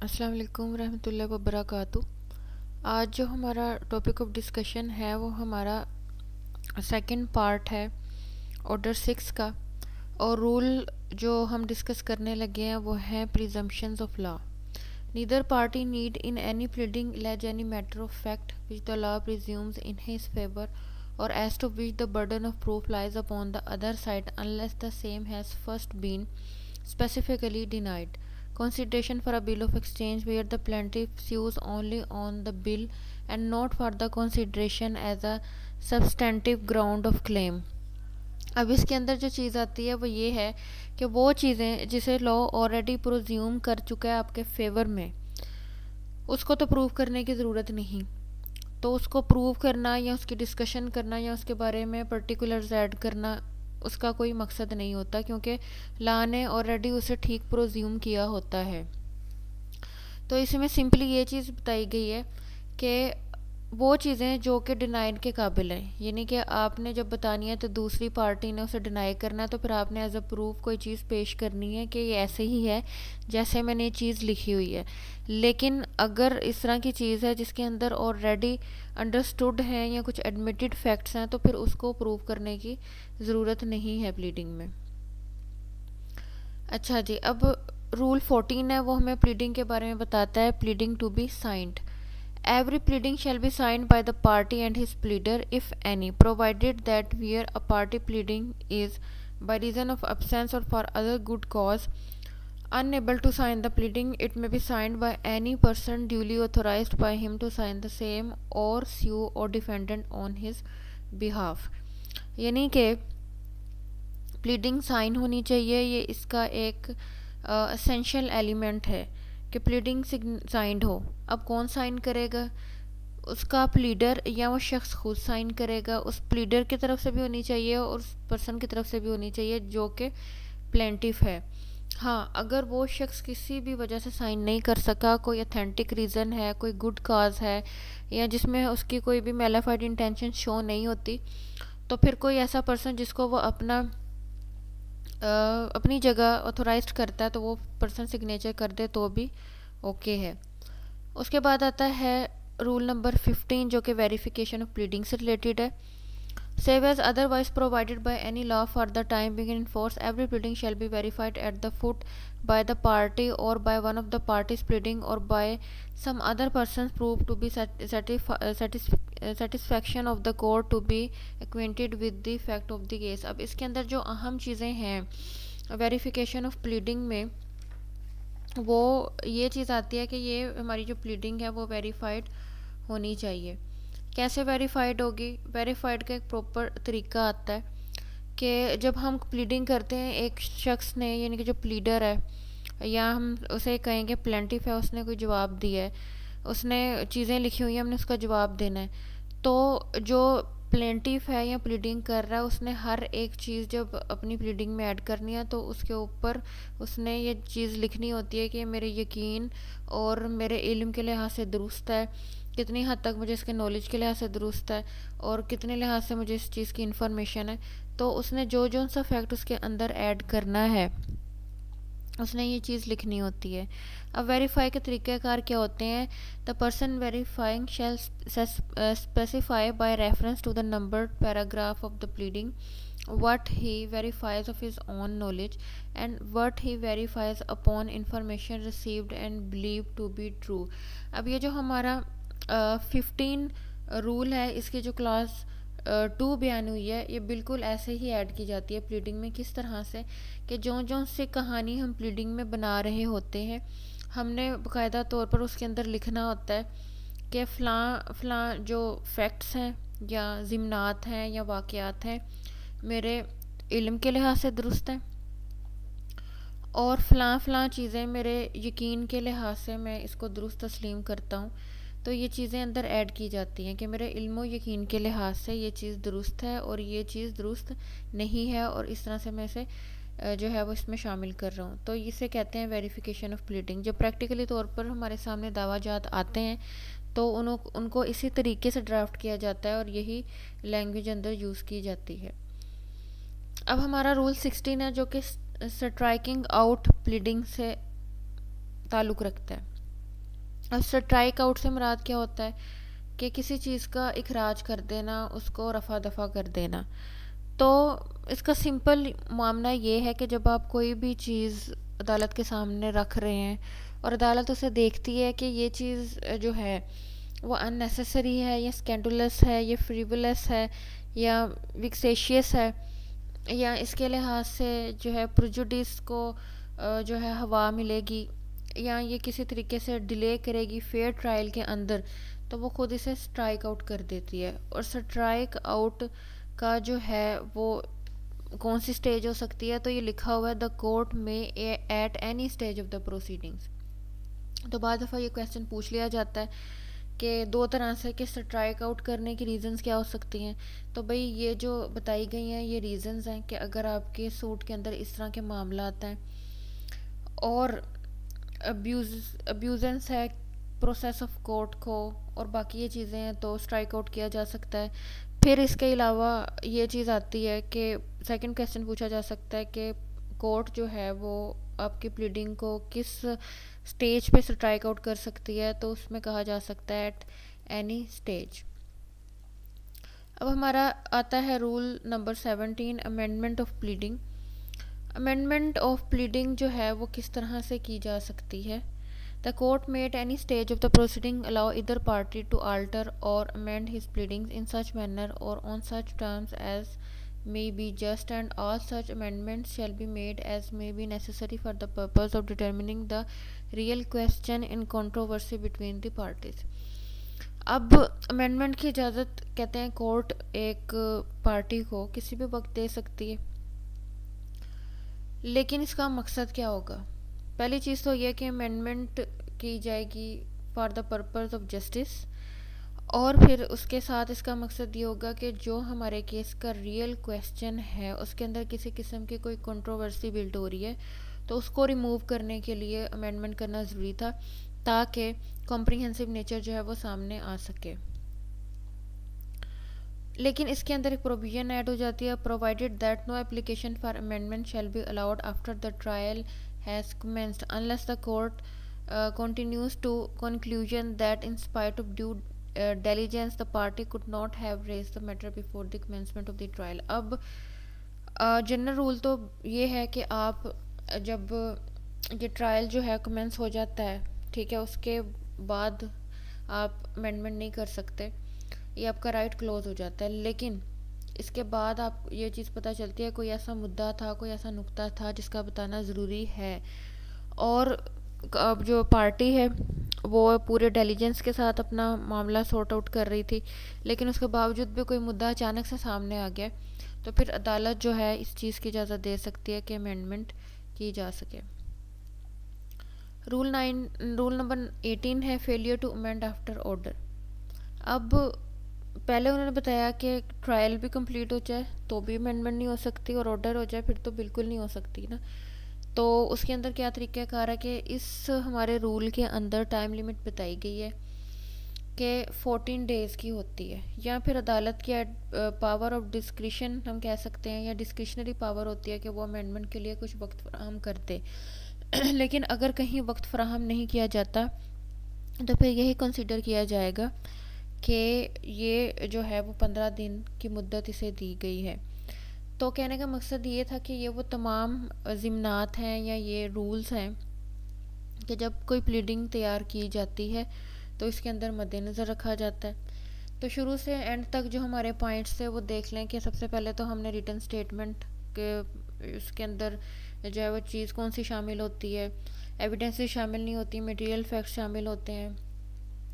अस्सलाम वालेकुम रहमतुल्लाहि व बरकातहू। आज जो हमारा टॉपिक ऑफ डिस्कशन है वो हमारा सेकंड पार्ट है ऑर्डर 6 का। और रूल जो हम डिस्कस करने लगे हैं वो है presumptions of law. Neither party need in any pleading allege any matter of fact which the law presumes in his favour or as to which the burden of proof lies upon the other side unless the same has first been specifically denied. Consideration for a bill of exchange where the plaintiff sues only on the bill and not for the consideration as a substantive ground of claim. अब इसके अंदर जो चीज़ आती है वो ये है कि वो चीज़ें जिसे लॉ ऑलरेडी प्रोज्यूम कर चुका है आपके फेवर में, उसको तो प्रूव करने की ज़रूरत नहीं। तो उसको प्रूव करना या उसकी डिस्कशन करना या उसके बारे में पर्टिकुलर्स ऐड करना उसका कोई मकसद नहीं होता, क्योंकि लॉ ने ऑलरेडी उसे ठीक प्रोज्यूम किया होता है। तो इसमें सिंपली ये चीज़ बताई गई है कि वो चीज़ें जो कि डिनाइड के काबिल हैं, यानी कि आपने जब बतानी है तो दूसरी पार्टी ने उसे डिनाई करना है, तो फिर आपने एज अ प्रूफ कोई चीज़ पेश करनी है कि ये ऐसे ही है जैसे मैंने ये चीज़ लिखी हुई है। लेकिन अगर इस तरह की चीज़ है जिसके अंदर ऑलरेडी अंडरस्टूड है या कुछ एडमिटेड फैक्ट्स हैं, तो फिर उसको प्रूव करने की ज़रूरत नहीं है प्लीडिंग में। अच्छा जी, अब रूल 14 है वो हमें प्लीडिंग के बारे में बताता है। Pleading to be signed. Every pleading shall be signed by the party and his pleader, if any, provided that where a party pleading is, by reason of absence or for other good cause, unable to sign the pleading, it may be signed by any person duly authorized by him to sign the same or sue or defendant on his behalf. यानी कि pleading sign होनी चाहिए, ये इसका एक essential element है कि pleading signed हो। अब कौन साइन करेगा? उसका प्लीडर या वो शख्स खुद साइन करेगा। उस प्लीडर की तरफ से भी होनी चाहिए और उस पर्सन की तरफ से भी होनी चाहिए जो कि प्लेंटिफ है। हाँ, अगर वो शख्स किसी भी वजह से साइन नहीं कर सका, कोई अथेंटिक रीज़न है, कोई गुड काज है, या जिसमें उसकी कोई भी मेलाफाइड इंटेंशन शो नहीं होती, तो फिर कोई ऐसा पर्सन जिसको वो अपनी जगह ऑथोराइज्ड करता है तो वो पर्सन सिग्नेचर कर दे तो भी ओके है। उसके बाद आता है रूल नंबर 15 जो कि वेरिफिकेशन ऑफ प्लीडिंग से रिलेटेड है। Save as otherwise provided by any law for the time being in force, every pleading shall be verified at the foot by the party or by one of the parties pleading or by some other persons proved to be satisfaction of the court to be acquainted with the fact of the case. अब इसके अंदर जो अहम चीज़ें हैं verification of pleading में, वो ये चीज़ आती है कि ये हमारी जो प्लीडिंग है वो वेरीफाइड होनी चाहिए। कैसे वेरीफाइड होगी? वेरीफाइड का एक प्रॉपर तरीका आता है कि जब हम प्लीडिंग करते हैं, एक शख्स ने यानी कि जो प्लीडर है या हम उसे कहेंगे प्लेंटिफ है, उसने कोई जवाब दिया है, उसने चीज़ें लिखी हुई हैं, हमने उसका जवाब देना है। तो जो प्लेंटिफ है या प्लीडिंग कर रहा है उसने हर एक चीज़ जब अपनी प्लीडिंग में ऐड करनी है तो उसके ऊपर उसने ये चीज़ लिखनी होती है कि मेरे यकीन और मेरे इल्म के लिहाज से दुरुस्त है, कितनी हद तक मुझे इसके नॉलेज के लिहाज से दुरुस्त है और कितने लिहाज से मुझे इस चीज़ की इन्फॉर्मेशन है। तो उसने जो जो सा फैक्ट उसके अंदर ऐड करना है उसने ये चीज़ लिखनी होती है। अब वेरीफाई के तरीक़ेकार क्या होते हैं? The person verifying shall specify by reference to the numbered paragraph of the pleading what he verifies of his own knowledge and what he verifies upon information received and believed to be true. अब ये जो हमारा 15 rule है, इसकी जो class 2 बयान हुई है, ये बिल्कुल ऐसे ही ऐड की जाती है प्लीडिंग में। किस तरह से कि जो से कहानी हम प्लीडिंग में बना रहे होते हैं, हमने बाकायदा तौर पर उसके अंदर लिखना होता है कि फ़लाँ जो फैक्ट्स हैं या ज़िमनात हैं या वाक़यात हैं मेरे इल्म के लिहाज से दुरुस्त हैं और फ़लाँ चीज़ें मेरे यकीन के लिहाज से मैं इसको दुरुस्त तस्लीम करता हूँ। तो ये चीज़ें अंदर ऐड की जाती हैं कि मेरे इल्म और यकीन के लिहाज से ये चीज़ दुरुस्त है और ये चीज़ दुरुस्त नहीं है, और इस तरह से मैं इसे जो है वो इसमें शामिल कर रहा हूँ। तो इसे कहते हैं वेरिफिकेशन ऑफ प्लीडिंग। जब प्रैक्टिकली तौर पर हमारे सामने दावाजात आते हैं तो उनको इसी तरीके से ड्राफ्ट किया जाता है और यही लैंग्वेज अंदर यूज़ की जाती है। अब हमारा रूल 16 है जो कि स्ट्राइकिंग आउट प्लीडिंग से ताल्लुक़ रखता है। अब स्ट्राइक आउट से मुराद क्या होता है कि किसी चीज़ का इखराज कर देना, उसको रफ़ा दफ़ा कर देना। तो इसका सिंपल मामला ये है कि जब आप कोई भी चीज़ अदालत के सामने रख रहे हैं और अदालत उसे देखती है कि ये चीज़ जो है वो अननेसेसरी है, या स्कैंडुलस है, या फ्रिवलस है, या विक्सेशियस है, या इसके लिहाज से जो है प्रेजुडिस को जो है हवा मिलेगी, या ये किसी तरीके से डिले करेगी फेयर ट्रायल के अंदर, तो वो खुद इसे स्ट्राइक आउट कर देती है। और स्ट्राइक आउट का जो है वो कौन सी स्टेज हो सकती है, तो ये लिखा हुआ है द कोर्ट में at any stage of the proceedings. तो बाद दफ़ा ये क्वेश्चन पूछ लिया जाता है कि दो तरह से कि स्ट्राइक आउट करने की रीज़न्स क्या हो सकती हैं। तो भाई ये जो बताई गई हैं ये रीज़न्स हैं कि अगर आपके सूट के अंदर इस तरह के मामला आता है और अब्यूजेंस है प्रोसेस ऑफ कोर्ट को और बाकी ये चीज़ें हैं, तो स्ट्राइक आउट किया जा सकता है। फिर इसके अलावा ये चीज़ आती है कि सेकंड क्वेश्चन पूछा जा सकता है कि कोर्ट जो है वो आपकी प्लीडिंग को किस स्टेज पे स्ट्राइक आउट कर सकती है, तो उसमें कहा जा सकता है एट एनी स्टेज। अब हमारा आता है rule number 17, amendment of pleading. Amendment of pleading जो है वो किस तरह से की जा सकती है। The court may at any stage of the proceeding allow either party to alter or amend his pleadings in such manner or on such terms as may be just, and all such amendments shall be made as may be necessary for the purpose of determining the real question in controversy between the parties। अब amendment की इजाज़त कहते हैं court एक party को किसी भी वक्त दे सकती है, लेकिन इसका मकसद क्या होगा। पहली चीज़ तो यह कि अमेंडमेंट की जाएगी for the purpose of justice, और फिर उसके साथ इसका मकसद ये होगा कि जो हमारे केस का रियल क्वेश्चन है उसके अंदर किसी किस्म की कोई कंट्रोवर्सी बिल्ड हो रही है तो उसको रिमूव करने के लिए अमेंडमेंट करना ज़रूरी था, ताकि कॉम्प्रिहेंसिव नेचर जो है वो सामने आ सके। लेकिन इसके अंदर एक प्रोविजन ऐड हो जाती है, provided that no application for amendment shall be allowed after the trial has commenced unless the court continues to conclusion that in spite of due diligence the party could not have raised the matter before the commencement of the trial। अब general rule तो ये है कि आप जब ये trial जो है कमेंस हो जाता है, ठीक है, उसके बाद आप अमेंडमेंट नहीं कर सकते, ये आपका राइट क्लोज हो जाता है। लेकिन इसके बाद आप ये चीज़ पता चलती है कोई ऐसा मुद्दा था, कोई ऐसा नुक्ता था जिसका बताना ज़रूरी है, और अब जो पार्टी है वो पूरे डिलीजेंस के साथ अपना मामला सॉर्ट आउट कर रही थी, लेकिन उसके बावजूद भी कोई मुद्दा अचानक से सामने आ गया, तो फिर अदालत जो है इस चीज़ की इजाज़त दे सकती है कि अमेंडमेंट की जा सके। रूल नंबर 18 है failure to amend after order. अब पहले उन्होंने बताया कि ट्रायल भी कंप्लीट हो जाए तो भी अमेंडमेंट नहीं हो सकती, और ऑर्डर हो जाए फिर तो बिल्कुल नहीं हो सकती ना। तो उसके अंदर क्या तरीक़ाकार है कि इस हमारे रूल के अंदर टाइम लिमिट बताई गई है कि 14 डेज़ की होती है, या फिर अदालत की पावर ऑफ डिस्क्रिशन हम कह सकते हैं, या डिस्क्रिशनरी पावर होती है कि वो अमेंडमेंट के लिए कुछ वक्त फराहम कर दे। लेकिन अगर कहीं वक्त फराहम नहीं किया जाता तो फिर यही कंसिडर किया जाएगा कि ये जो है वो 15 दिन की मुद्दत इसे दी गई है। तो कहने का मकसद ये था कि ये वो तमाम ज़िम्नात हैं या ये रूल्स हैं कि जब कोई प्लीडिंग तैयार की जाती है तो इसके अंदर मद्देनज़र रखा जाता है। तो शुरू से एंड तक जो हमारे पॉइंट्स थे वो देख लें कि सबसे पहले तो हमने रिटन स्टेटमेंट के उसके अंदर जो है वो चीज़ कौन सी शामिल होती है, एविडेंसेस शामिल नहीं होती, मटेरियल फैक्ट्स शामिल होते हैं।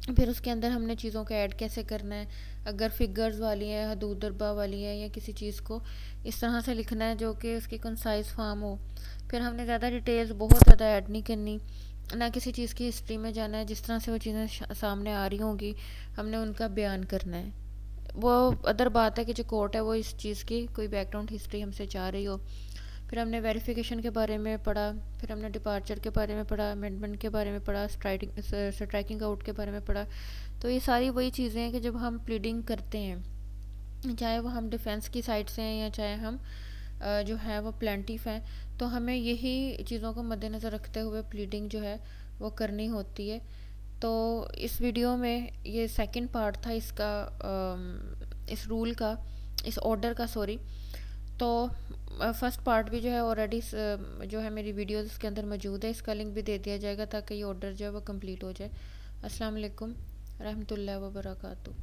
फिर उसके अंदर हमने चीज़ों को ऐड कैसे करना है, अगर फिगर्स वाली है, हदूद दरबा वाली है, या किसी चीज़ को इस तरह से लिखना है जो कि उसकी कंसाइज फॉर्म हो। फिर हमने ज़्यादा डिटेल्स बहुत ज़्यादा ऐड नहीं करनी, ना किसी चीज़ की हिस्ट्री में जाना है, जिस तरह से वो चीज़ें सामने आ रही होंगी हमने उनका बयान करना है। वो अदर बात है कि जो कोर्ट है वो इस चीज़ की कोई बैकग्राउंड हिस्ट्री हमसे चाह रही हो। फिर हमने वेरिफिकेशन के बारे में पढ़ा, फिर हमने डिपार्चर के बारे में पढ़ा, अमेंडमेंट के बारे में पढ़ा, स्ट्राइकिंग आउट के बारे में पढ़ा। तो ये सारी वही चीज़ें हैं कि जब हम प्लीडिंग करते हैं, चाहे वो हम डिफेंस की साइड से हैं या चाहे हम जो है वो प्लेंटिफ हैं, तो हमें यही चीज़ों को मद्देनज़र रखते हुए प्लीडिंग जो है वो करनी होती है, तो इस वीडियो में ये सेकंड पार्ट था इसका, इस रूल का, इस ऑर्डर का, सॉरी। तो फर्स्ट पार्ट भी जो है ऑलरेडी जो है मेरी वीडियोस के अंदर मौजूद है, इसका लिंक भी दे दिया जाएगा ताकि ये ऑर्डर जो है वो कंप्लीट हो जाए। अस्सलाम वालेकुम रहमतुल्लाहि व बरकातहू।